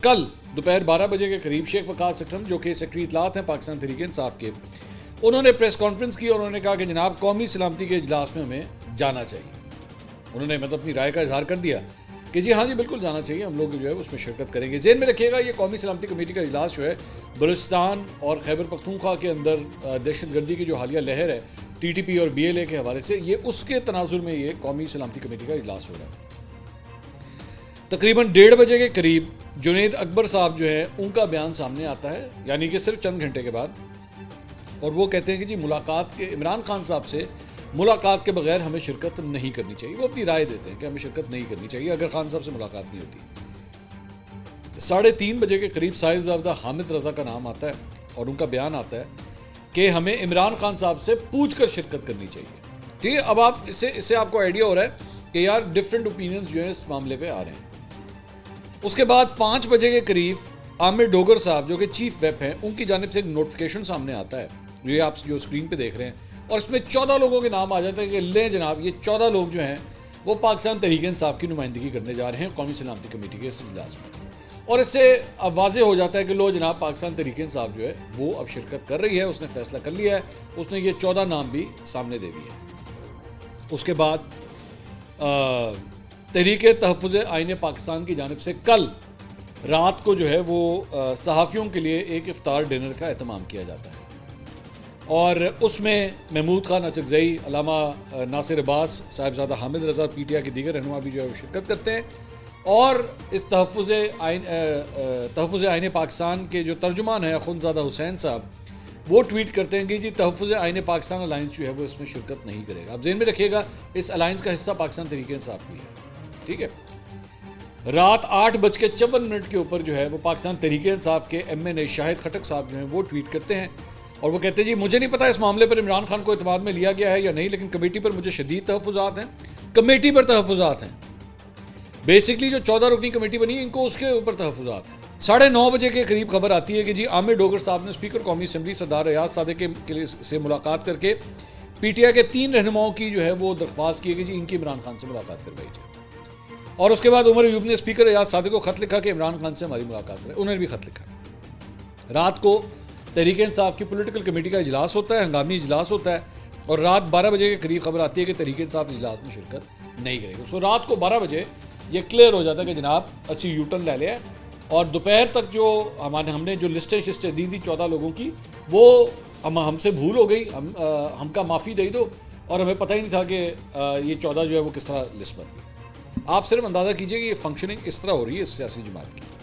کل دوپہر 12 بجے کے قریب شیخ وقاص اکرم جو کہ سیکرٹری اطلاعات ہیں پاکستان تحریک انصاف کے، انہوں نے پریس کانفرنس کی اور انہوں نے کہا کہ جناب قومی سلامتی کے اجلاس میں ہمیں جانا چاہیے۔ انہوں نے اپنی رائے کا اظہار کر دیا کہ جی ہاں جی بالکل جانا چاہیے، ہم لوگ جو ہے اس میں شرکت کریں گے۔ ذہن میں رکھیے گا یہ قومی سلامتی کمیٹی کا اجلاس جو ہے بلوچستان اور خیبر پختونخوا کے اندر دہشت گردی کی جو حالیہ لہر ہے ٹی ٹی پی اور بی ایل اے کے حوالے سے، یہ اس کے تناظر میں یہ قومی سلامتی کمیٹی کا اجلاس ہو رہا ہے۔ تقریباً 1:30 بجے کے قریب جنید اکبر صاحب جو ہے ان کا بیان سامنے آتا ہے، یعنی کہ صرف چند گھنٹے کے بعد، اور وہ کہتے ہیں کہ جی ملاقات کے عمران خان صاحب سے ملاقات کے بغیر ہمیں شرکت نہیں کرنی چاہیے۔ وہ اپنی رائے دیتے ہیں کہ ہمیں شرکت نہیں کرنی چاہیے اگر خان صاحب سے ملاقات نہیں ہوتی۔ 3:30 بجے کے قریب صاحبزادہ حامد رضا کا نام آتا ہے اور ان کا بیان آتا ہے کہ ہمیں عمران خان صاحب سے پوچھ کر شرکت کرنی چاہیے۔ ٹھیک ہے، اب آپ اس سے آپ کو آئیڈیا ہو رہا ہے کہ یار ڈفرینٹ اوپینینز جو ہیں اس معاملے پہ آ رہے ہیں۔ اس کے بعد 5 بجے کے قریب عامر ڈوگر صاحب جو کہ چیف ویپ ہیں، ان کی جانب سے ایک نوٹیفیکیشن سامنے آتا ہے، یہ آپ جو اسکرین پہ دیکھ رہے ہیں، اور اس میں 14 لوگوں کے نام آ جاتے ہیں کہ لیں جناب یہ 14 لوگ جو ہیں وہ پاکستان تحریک انصاف کی نمائندگی کرنے جا رہے ہیں قومی سلامتی کمیٹی کے اس اجلاس میں۔ اور اس سے اب واضح ہو جاتا ہے کہ لو جناب پاکستان تحریک انصاف جو ہے وہ اب شرکت کر رہی ہے، اس نے فیصلہ کر لیا ہے، اس نے یہ 14 نام بھی سامنے دے دیے ہیں۔ اس کے بعد تحریک تحفظ آئین پاکستان کی جانب سے کل رات کو جو ہے وہ صحافیوں کے لیے ایک افطار ڈنر کا اہتمام کیا جاتا ہے، اور اس میں محمود خان اچکزئی، علامہ ناصر عباس، صاحبزادہ حامد رضا، پی ٹی آئی کے دیگر رہنما بھی جو ہے وہ شرکت کرتے ہیں۔ اور اس تحفظ آئین پاکستان کے جو ترجمان ہیں اخندزادہ حسین صاحب، وہ ٹویٹ کرتے ہیں کہ جی تحفظ آئین پاکستان الائنس جو ہے وہ اس میں شرکت نہیں کرے گا۔ اب ذہن میں رکھیے گا اس الائنس کا حصہ پاکستان تحریک انصاف بھی ہے، ٹھیک ہے۔ رات 8:54 کے اوپر جو ہے وہ پاکستان تحریک انصاف کے ایم این اے شاہد خٹک صاحب جو ہیں وہ ٹویٹ کرتے ہیں، اور وہ کہتے ہیں جی مجھے نہیں پتا اس معاملے پر عمران خان کو اعتماد میں لیا گیا ہے یا نہیں، لیکن کمیٹی پر مجھے شدید تحفظات ہیں، کمیٹی پر تحفظات ہیں۔ بیسکلی جو 14 رکنی کمیٹی بنی ہے ان کو اس کے اوپر تحفظات ہیں۔ 9:30 بجے کے قریب خبر آتی ہے کہ جی عامر ڈوگر صاحب نے اسپیکر قومی اسمبلی سردار ریاض صادق سے ملاقات کر کے پی ٹی آئی کے 3 رہنماؤں کی جو ہے وہ درخواست کی ہے کہ جی ان کی عمران خان سے ملاقات کروائی جائے، اور اس کے بعد عمر ایوب نے اسپیکر ریاض صادق کو خط لکھا کہ عمران خان سے ہماری ملاقات کرے، انہوں نے بھی خط لکھا۔ رات کو تحریک انصاف کی پولیٹیکل کمیٹی کا اجلاس ہوتا ہے، ہنگامی اجلاس ہوتا ہے، اور رات 12 بجے کے قریب خبر آتی ہے کہ تحریک انصاف اجلاس میں شرکت نہیں کرے گا۔ رات کو 12 بجے یہ کلیئر ہو جاتا ہے کہ جناب اسی یو ٹرن لے لیا ہے، اور دوپہر تک جو ہم نے جو لسٹیں دی 14 لوگوں کی، وہ ہم سے بھول ہو گئی، ہم کا معافی دے دو، اور ہمیں پتہ ہی نہیں تھا کہ یہ 14 جو ہے وہ کس طرح لسٹ بن گئی۔ آپ صرف اندازہ کیجئے کہ یہ فنکشننگ اس طرح ہو رہی ہے اس سیاسی جماعت کی۔